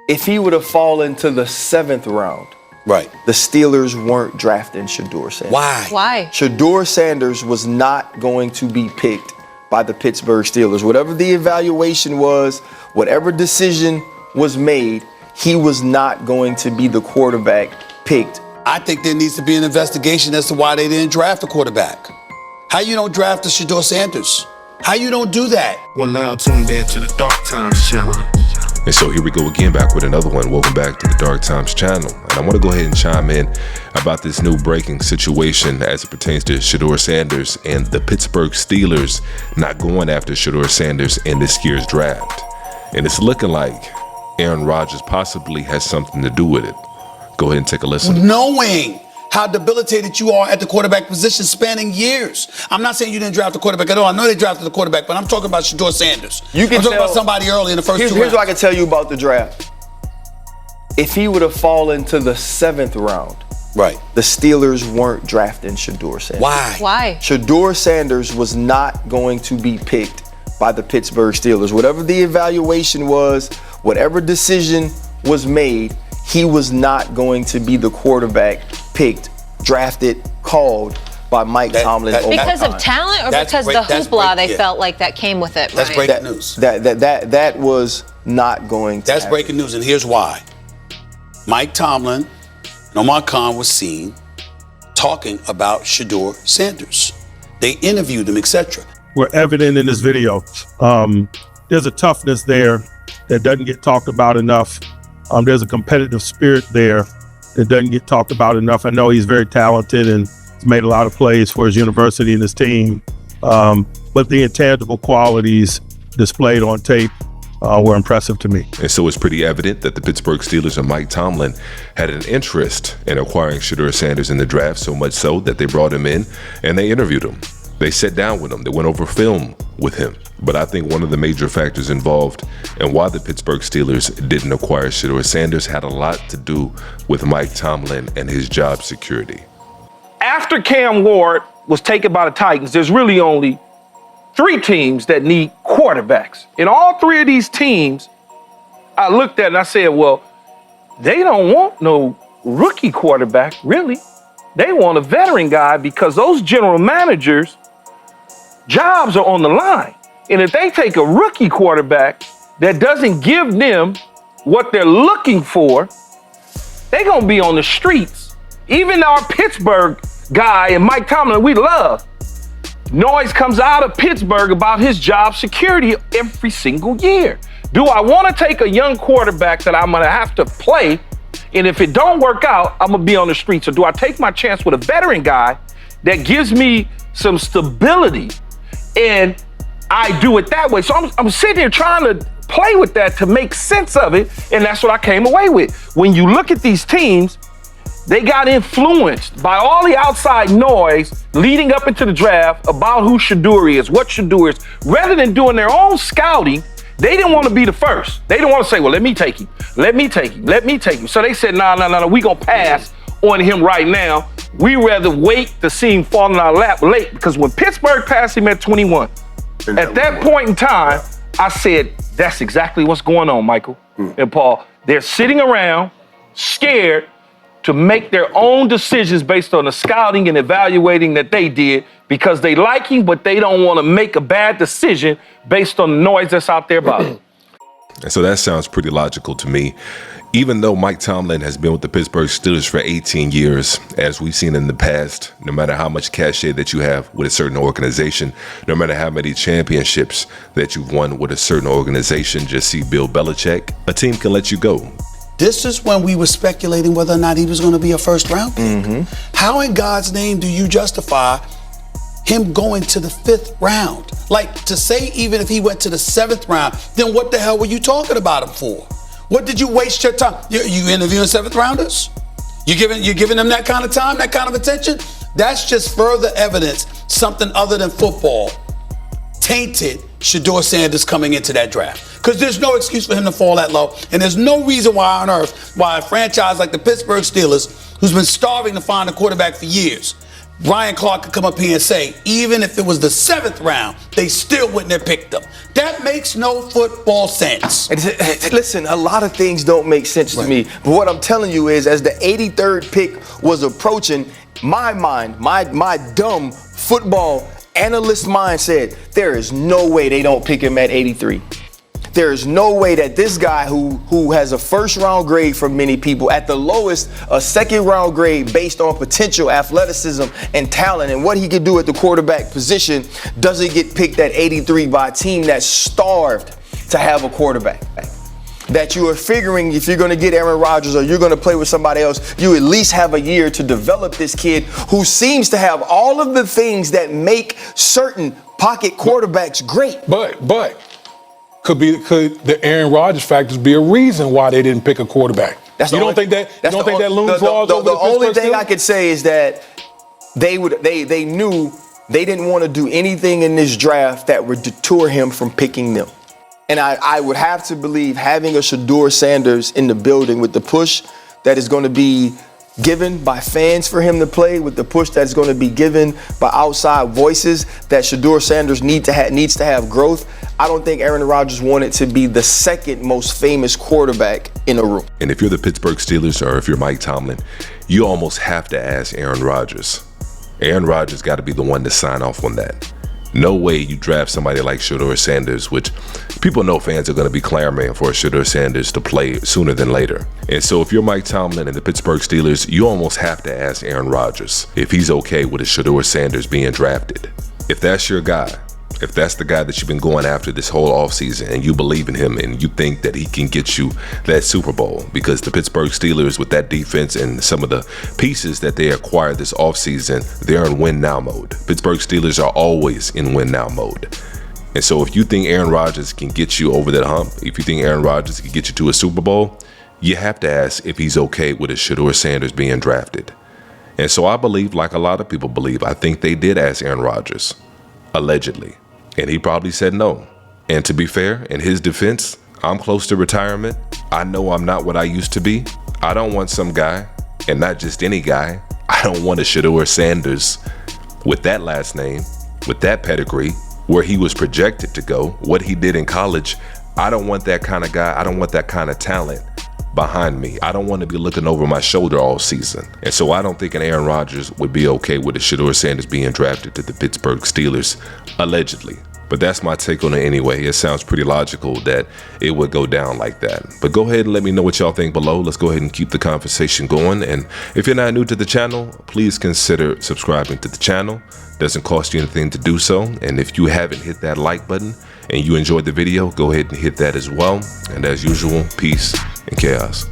If he would have fallen to the 7th round, right, the Steelers weren't drafting Shedeur Sanders. Why? Shedeur Sanders was not going to be picked by the Pittsburgh Steelers. Whatever the evaluation was, whatever decision was made, he was not going to be the quarterback picked. I think there needs to be an investigation as to why they didn't draft a quarterback. How you don't draft a Shedeur Sanders? How you don't do that? Well, now tuned in to the Dark Times channel. And so here we go again, back with another one. Welcome back to the Dark Times channel. And I want to go ahead and chime in about this new breaking situation as it pertains to Shedeur Sanders and the Pittsburgh Steelers not going after Shedeur Sanders in this year's draft. And it's looking like Aaron Rodgers possibly has something to do with it. Go ahead and take a listen. Knowing how debilitated you are at the quarterback position spanning years. I'm not saying you didn't draft a quarterback at all. I know they drafted a quarterback, but I'm talking about Shedeur Sanders. I'm talking about somebody early in the first 2 rounds. Here's what I can tell you about the draft. If he would have fallen to the 7th round, right, the Steelers weren't drafting Shedeur Sanders. Why? Shedeur Sanders was not going to be picked by the Pittsburgh Steelers. Whatever the evaluation was, whatever decision was made, he was not going to be the quarterback picked, drafted, called by Mike Tomlin. Because of talent or because the hoopla they felt like that came with it? That's breaking news. That was not going to happen. Breaking news, and here's why. Mike Tomlin and Omar Khan was seen talking about Shedeur Sanders. They interviewed him, etc. Were evident in this video. There's a toughness there that doesn't get talked about enough. There's a competitive spirit there that doesn't get talked about enough. I know he's very talented and he's made a lot of plays for his university and his team. But the intangible qualities displayed on tape were impressive to me. And so it's pretty evident that the Pittsburgh Steelers and Mike Tomlin had an interest in acquiring Shedeur Sanders in the draft, so much so that they brought him in and they interviewed him. They sat down with him. They went over film with him. But I think one of the major factors involved and why the Pittsburgh Steelers didn't acquire Shedeur Sanders had a lot to do with Mike Tomlin and his job security. After Cam Ward was taken by the Titans, there's really only 3 teams that need quarterbacks. In all 3 of these teams, I looked at and I said, well, they don't want no rookie quarterback, really. They want a veteran guy because those general managers' jobs are on the line. And if they take a rookie quarterback that doesn't give them what they're looking for, they're going to be on the streets. Even our Pittsburgh guy and Mike Tomlin, we love. Noise comes out of Pittsburgh about his job security every single year. Do I want to take a young quarterback that I'm going to have to play, and if it don't work out, I'm going to be on the streets? Or do I take my chance with a veteran guy that gives me some stability and I do it that way? So I'm sitting here trying to play with that to make sense of it, and that's what I came away with. When you look at these teams, they got influenced by all the outside noise leading up into the draft about who Shedeur is, what Shedeur is. Rather than doing their own scouting, they didn't want to be the first. They didn't want to say, well, let me take him. So they said, no, we going to pass on him right now. We rather wait to see him fall in our lap late, because when Pittsburgh passed him at 21, at that point in time, I said, that's exactly what's going on, Michael and Paul. They're sitting around scared to make their own decisions based on the scouting and evaluating that they did, because they like him, but they don't want to make a bad decision based on the noise that's out there about him. And so that sounds pretty logical to me. Even though Mike Tomlin has been with the Pittsburgh Steelers for 18 years, as we've seen in the past, no matter how much cachet that you have with a certain organization, no matter how many championships that you've won with a certain organization, just see Bill Belichick, a team can let you go. This is when we were speculating whether or not he was going to be a first-round pick. How in God's name do you justify him going to the 5th round? Like, to say even if he went to the 7th round, then what the hell were you talking about him for? What did you waste your time? You interviewing 7th rounders? You're giving them that kind of time, that kind of attention? That's just further evidence something other than football tainted Shedeur Sanders coming into that draft. Because there's no excuse for him to fall that low. And there's no reason why on earth why a franchise like the Pittsburgh Steelers, who's been starving to find a quarterback for years, Ryan Clark could come up here and say, even if it was the 7th round, they still wouldn't have picked him. That makes no football sense. Listen, a lot of things don't make sense to me. But what I'm telling you is, as the 83rd pick was approaching, my mind, my dumb football analyst mind said, there is no way they don't pick him at 83. There is no way that this guy who has a first round grade for many people, at the lowest, a second round grade based on potential athleticism and talent and what he could do at the quarterback position, doesn't get picked at 83 by a team that's starved to have a quarterback. That you are figuring if you're going to get Aaron Rodgers or you're going to play with somebody else, you at least have a year to develop this kid who seems to have all of the things that make certain pocket quarterbacks great. But could the Aaron Rodgers factors be a reason why they didn't pick a quarterback? You don't think that looms large over the only thing Steelers? I could say is that they knew they didn't want to do anything in this draft that would deter him from picking them. And I would have to believe having a Shedeur Sanders in the building with the push that is going to be given by fans for him to play, with the push that's going to be given by outside voices that Shedeur Sanders needs to have growth. I don't think Aaron Rodgers wanted to be the second most famous quarterback in a room. And if you're the Pittsburgh Steelers or if you're Mike Tomlin, you almost have to ask Aaron Rodgers. Aaron Rodgers got to be the one to sign off on that. No way you draft somebody like Shedeur Sanders, which people know fans are going to be clamoring for Shedeur Sanders to play sooner than later. And so if you're Mike Tomlin and the Pittsburgh Steelers, you almost have to ask Aaron Rodgers if he's okay with a Shedeur Sanders being drafted. If that's your guy, if that's the guy that you've been going after this whole offseason and you believe in him and you think that he can get you that Super Bowl, because the Pittsburgh Steelers with that defense and some of the pieces that they acquired this offseason, they're in win now mode. Pittsburgh Steelers are always in win now mode. And so if you think Aaron Rodgers can get you over that hump, if you think Aaron Rodgers can get you to a Super Bowl, you have to ask if he's okay with a Shedeur Sanders being drafted. And so I believe, like a lot of people believe, I think they did ask Aaron Rodgers, allegedly. And he probably said no. And to be fair, in his defense, I'm close to retirement. I know I'm not what I used to be. I don't want some guy, and not just any guy. I don't want a Shedeur Sanders with that last name, with that pedigree, where he was projected to go, what he did in college. I don't want that kind of guy. I don't want that kind of talent behind me. I don't want to be looking over my shoulder all season. And so I don't think an Aaron Rodgers would be okay with a Shedeur Sanders being drafted to the Pittsburgh Steelers, allegedly. But that's my take on it anyway. It sounds pretty logical that it would go down like that. But go ahead and let me know what y'all think below. Let's go ahead and keep the conversation going. And if you're not new to the channel, please consider subscribing to the channel. Doesn't cost you anything to do so. And if you haven't hit that like button and you enjoyed the video, go ahead and hit that as well. And as usual, peace and chaos.